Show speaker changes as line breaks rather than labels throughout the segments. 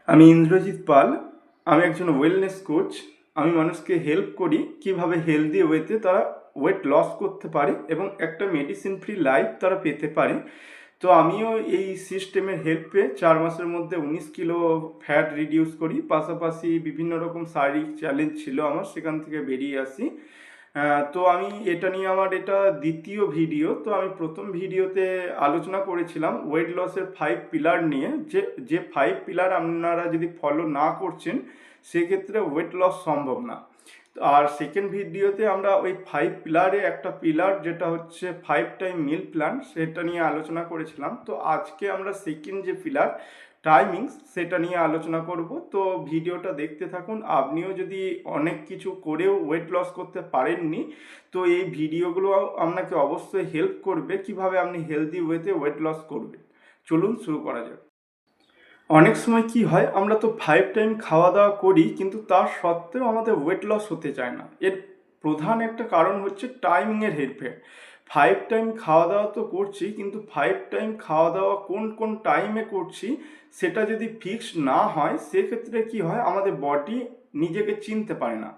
আমি ইন্দ্রজিৎ পাল। আমি একজন ওয়েলনেস কোচ। আমি মানুষকে হেল্প করি কিভাবে হেলদি ওয়েতে তারা ওয়েট লস করতে পারে এবং একটা মেডিসিন ফ্রি লাইফ তারা পেতে পারে। তো আমিও এই সিস্টেমের হেল্পে 4 মাসের মধ্যে 19 কিলো ফ্যাট রিডিউস করি। পাশাপাশি বিভিন্ন রকম শারীরিক চ্যালেঞ্জ ছিল আমার, সেখান থেকে বেরিয়ে আসি। তো আমি এটা নিয়ে আমার এটা দ্বিতীয় ভিডিও। তো আমি প্রথম ভিডিওতে আলোচনা করেছিলাম ওয়েট লসের 5 পিলার নিয়ে, যে 5 পিলার আপনারা যদি ফলো না করছেন সেক্ষেত্রে ওয়েট লস সম্ভব না। আর সেকেন্ড ভিডিওতে আমরা ওই 5 পিলারে একটা পিলার যেটা হচ্ছে 5 টাইম মিল প্ল্যান, সেটা নিয়ে আলোচনা করেছিলাম। তো আজকে আমরা সেকেন্ড যে পিলার টাইমিংস সেটা নিয়ে আলোচনা করব। তো ভিডিওটা দেখতে থাকুন। আপনিও যদি অনেক কিছু করেও ওয়েট লস করতে পারেননি, তো এই ভিডিওগুলো আপনাকে অবশ্যই হেল্প করবে কিভাবে আপনি হেলদি ওয়েতে ওয়েট লস করবেন। চলুন শুরু করা যাক। অনেক সময় কি হয়, আমরা তো 5 টাইম খাওয়া দাওয়া করি কিন্তু তার সত্ত্বেও আমাদের ওয়েট লস হতে চায় না। এর প্রধান একটা কারণ হচ্ছে টাইমিংয়ের হেরফের। 5 টাইম খাওয়া দাওয়া তো করছি, কিন্তু 5 টাইম খাওয়া দাওয়া কোন কোন টাইমে করছি সেটা যদি ফিক্স না হয়, সেক্ষেত্রে কি হয়, আমাদের বডি নিজেকে চিনতে পারে না।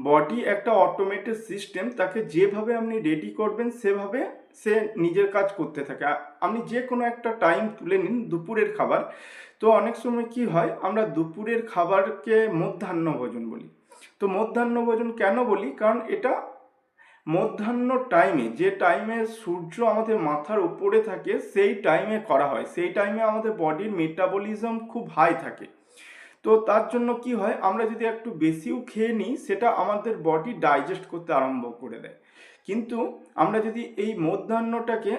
বডি একটা অটোমেটেড সিস্টেম, তাকে যেভাবে আপনি রেডি করবেন সেভাবে সে নিজের কাজ করতে থাকে। আপনি যে কোনো একটা টাইম তুলে নিন, দুপুরের খাবার। তো অনেক সময় কি হয়, আমরা দুপুরের খাবারকে মধ্যাহ্ন ভোজন বলি। তো মধ্যাহ্ন ভোজন কেন বলি, কারণ এটা মধ্যাহ্ন টাইমে, যে টাইমে সূর্য আমাদের মাথার উপরে থাকে সেই টাইমে করা হয়। সেই টাইমে আমাদের বডির মেটাবলিজম খুব হাই থাকে। তো তার জন্য কি হয়, আমরা যদি একটু বেশিও খেয়ে নিই সেটা আমাদের বডি ডাইজেস্ট করতে আরম্ভ করে দেয়। কিন্তু আমরা যদি এই মধ্যাহ্নটাকে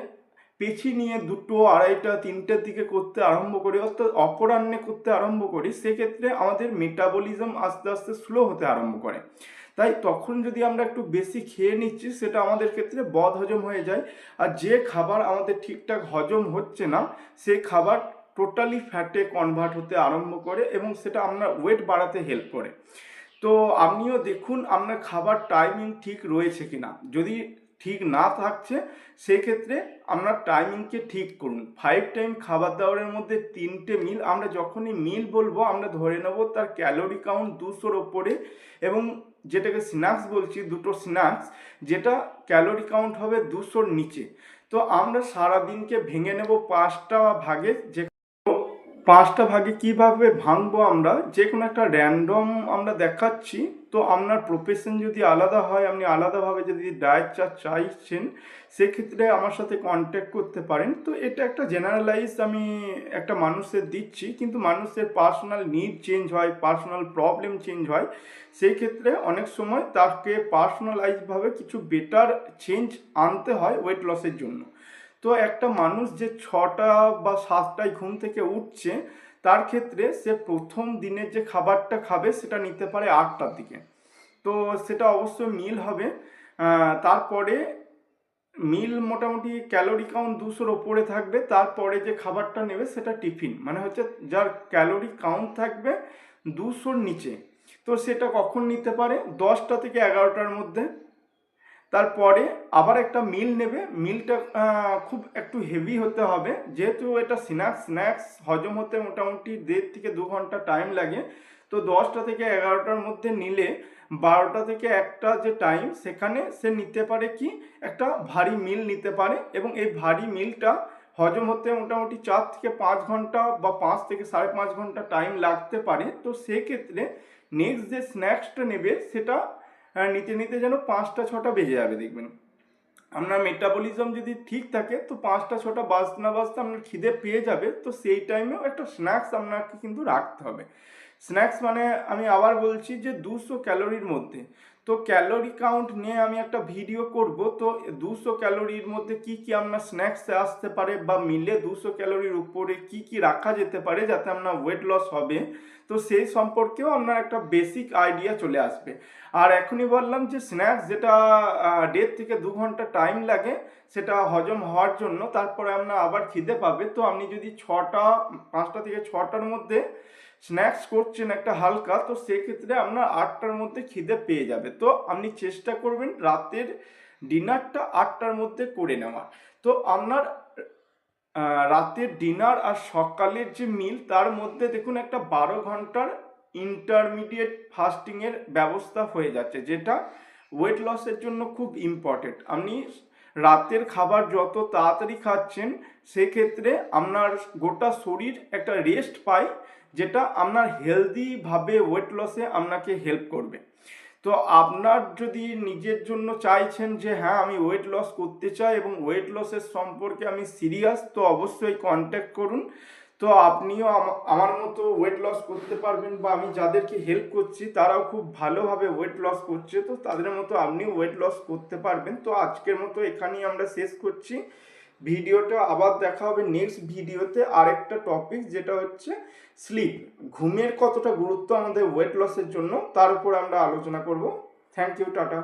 পেছিয়ে নিয়ে 2টো, 2:30, 3টের দিকে করতে আরম্ভ করি, অর্থাৎ অপরাহ্নে করতে আরম্ভ করি, সেক্ষেত্রে আমাদের মেটাবলিজম আস্তে আস্তে স্লো হতে আরম্ভ করে। তাই তখন যদি আমরা একটু বেশি খেয়ে নিচ্ছি সেটা আমাদের ক্ষেত্রে বদ হজম হয়ে যায়। আর যে খাবার আমাদের ঠিকঠাক হজম হচ্ছে না সেই খাবার টোটালি ফ্যাটে কনভার্ট হতে আরম্ভ করে এবং সেটা আপনার ওয়েট বাড়াতে হেল্প করে। তো আপনিও দেখুন আপনার খাবার টাইমিং ঠিক রয়েছে কিনা। যদি ঠিক না থাকছে সেক্ষেত্রে আপনার টাইমিংকে ঠিক করুন। 5 টাইম খাবার দাবারের মধ্যে 3টে মিল, আমরা যখনই মিল বলবো আমরা ধরে নেব তার ক্যালোরি কাউন্ট 200-র ওপরে, এবং যেটাকে স্ন্যাক্স বলছি, 2টো স্ন্যাক্স যেটা ক্যালোরি কাউন্ট হবে 200-র নিচে। তো আমরা সারাদিনকে ভেঙে নেব 5টা ভাগে। যে 5টা ভাগে কিভাবে ভাঙবো, আমরা যে কোনো একটা র্যান্ডম আমরা দেখাচ্ছি। তো আপনার প্রফেশন যদি আলাদা হয়, আপনি আলাদাভাবে যদি ডায়েট চার্ট চাইছেন, সেক্ষেত্রে আমার সাথে কন্ট্যাক্ট করতে পারেন। তো এটা একটা জেনারেলাইজ আমি একটা মানুষের দিচ্ছি, কিন্তু মানুষের পার্সোনাল নিড চেঞ্জ হয়, পার্সোনাল প্রবলেম চেঞ্জ হয়। সেই ক্ষেত্রে অনেক সময় তাকে পার্সোনালাইজভাবে কিছু বেটার চেঞ্জ আনতে হয় ওয়েট লসের জন্য। তো একটা মানুষ যে 6টা বা 7টায় ঘুম থেকে উঠছে, তার ক্ষেত্রে সে প্রথম দিনের যে খাবারটা খাবে সেটা নিতে পারে 8টার দিকে। তো সেটা অবশ্যই মিল হবে। তারপরে মিল মোটামুটি ক্যালোরি কাউন্ট 200-র ওপরে থাকবে। তারপরে যে খাবারটা নেবে সেটা টিফিন, মানে হচ্ছে যার ক্যালোরি কাউন্ট থাকবে 200-র নিচে। তো সেটা কখন নিতে পারে, 10টা থেকে 11টার মধ্যে। তারপরে আবার একটা মিল নেবে। মিলটা খুব একটু হেভি হতে হবে, যেহেতু এটা স্ন্যাক্স হজম হতে মোটামুটি 1.5 থেকে 2 ঘন্টা টাইম লাগে। তো 10টা থেকে 11টার মধ্যে নিলে 12টা থেকে 1টা যে টাইম, সেখানে সে নিতে পারে কি একটা ভারী মিল নিতে পারে, এবং এই ভারী মিলটা হজম হতে মোটামুটি 4 থেকে 5 ঘন্টা বা 5 থেকে 5.5 ঘন্টা টাইম লাগতে পারে। তো সেক্ষেত্রে নেক্সট যে স্ন্যাক্সটা নেবে সেটা নিতে নিতে যেন 5টা 6টা বেজে যাবে। দেখবেন আপনার মেটাবলিজম যদি ঠিক থাকে তো 5টা 6টা বাজতে না বাজতে আপনার খিদে পেয়ে যাবে। তো সেই টাইমেও একটা স্ন্যাক্স আপনাকে কিন্তু রাখতে হবে। স্ন্যাক্স মানে আমি আবার বলছি যে 200 ক্যালোরির মধ্যে। তো ক্যালোরি কাউন্ট নিয়ে আমি একটা ভিডিও করব। তো 200 ক্যালোরির মধ্যে কি কি আপনার স্ন্যাক্সে আসতে পারে, বা মিলে 200 ক্যালোরির উপরে কি কি রাখা যেতে পারে যাতে আপনার ওয়েট লস হবে, তো সেই সম্পর্কেও আপনার একটা বেসিক আইডিয়া চলে আসবে। আর এখনই বললাম যে স্ন্যাক্স যেটা 1.5 থেকে 2 ঘন্টা টাইম লাগে সেটা হজম হওয়ার জন্য, তারপরে আপনার আবার খিদে পাবে। তো আপনি যদি 5টা থেকে 6টার মধ্যে স্ন্যাক্স করছেন একটা হালকা, তো সেক্ষেত্রে আপনার 8টার মধ্যে খিদে পেয়ে যাবে। তো আপনি চেষ্টা করবেন রাতের ডিনারটা 8টার মধ্যে করে নেওয়ার। তো আপনার রাতের ডিনার আর সকালের যে মিল তার মধ্যে দেখুন একটা 12 ঘন্টার ইন্টারমিডিয়েট ফাস্টিংয়ের ব্যবস্থা হয়ে যাচ্ছে, যেটা ওয়েট লসের জন্য খুব ইম্পর্টেন্ট। আপনি রাতের খাবার যত তাড়াতাড়ি খাচ্ছেন সেক্ষেত্রে আপনার গোটা শরীর একটা রেস্ট পায়, যেটা আপনার হেলদিভাবে ওয়েট লসে আপনাকে হেল্প করবে। তো আপনার যদি নিজের জন্য চাইছেন যে হ্যাঁ আমি ওয়েট লস করতে চাই এবং ওয়েট লসের সম্পর্কে আমি সিরিয়াস, তো অবশ্যই কন্ট্যাক্ট করুন। তো আপনিও আমার মতো ওয়েট লস করতে পারবেন, বা আমি যাদেরকে হেল্প করছি তারাও খুব ভালোভাবে ওয়েট লস করছে, তো তাদের মতো আপনিও ওয়েট লস করতে পারবেন। তো আজকের মতো এখানেই আমরা শেষ করছি ভিডিওটা। আবার দেখা হবে নেক্সট ভিডিওতে আরেকটা টপিক, যেটা হচ্ছে স্লিপ, ঘুমের কতটা গুরুত্ব আমাদের ওয়েট লসের জন্য, তার উপর আমরা আলোচনা করব। Thank you, tata.